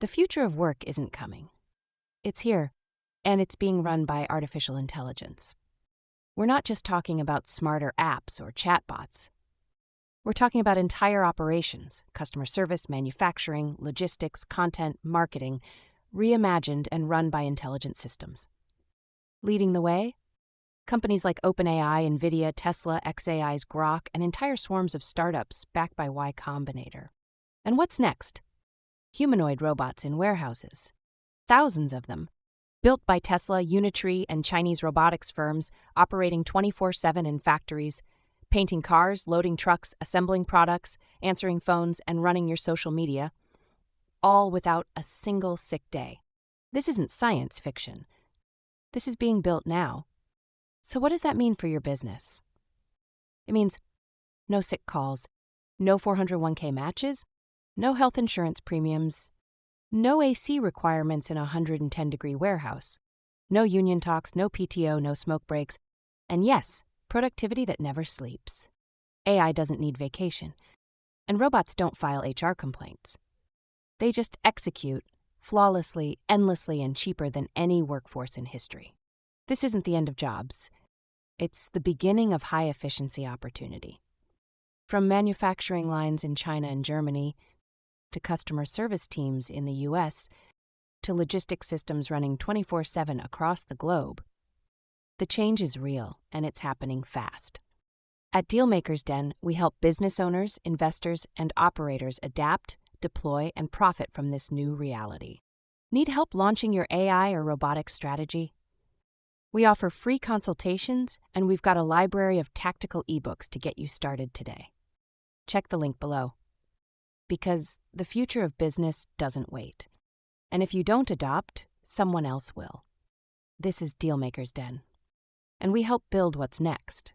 The future of work isn't coming. It's here, and it's being run by artificial intelligence. We're not just talking about smarter apps or chatbots. We're talking about entire operations, customer service, manufacturing, logistics, content, marketing, reimagined and run by intelligent systems. Leading the way? Companies like OpenAI, NVIDIA, Tesla, xAI's Grok, and entire swarms of startups backed by Y Combinator. And what's next? Humanoid robots in warehouses. Thousands of them. Built by Tesla, Unitree, and Chinese robotics firms, operating 24/7 in factories, painting cars, loading trucks, assembling products, answering phones, and running your social media, all without a single sick day. This isn't science fiction. This is being built now. So what does that mean for your business? It means no sick calls, no 401k matches, no health insurance premiums, no AC requirements in a 110-degree warehouse, no union talks, no PTO, no smoke breaks, and yes, productivity that never sleeps. AI doesn't need vacation, and robots don't file HR complaints. They just execute flawlessly, endlessly, and cheaper than any workforce in history. This isn't the end of jobs. It's the beginning of high-efficiency opportunity. From manufacturing lines in China and Germany, to customer service teams in the US, to logistics systems running 24/7 across the globe, the change is real, and it's happening fast. At Dealmaker's Den, we help business owners, investors, and operators adapt, deploy, and profit from this new reality. Need help launching your AI or robotics strategy? We offer free consultations, and we've got a library of tactical ebooks to get you started today. Check the link below. Because the future of business doesn't wait. And if you don't adopt, someone else will. This is Dealmaker's Den. And we help build what's next.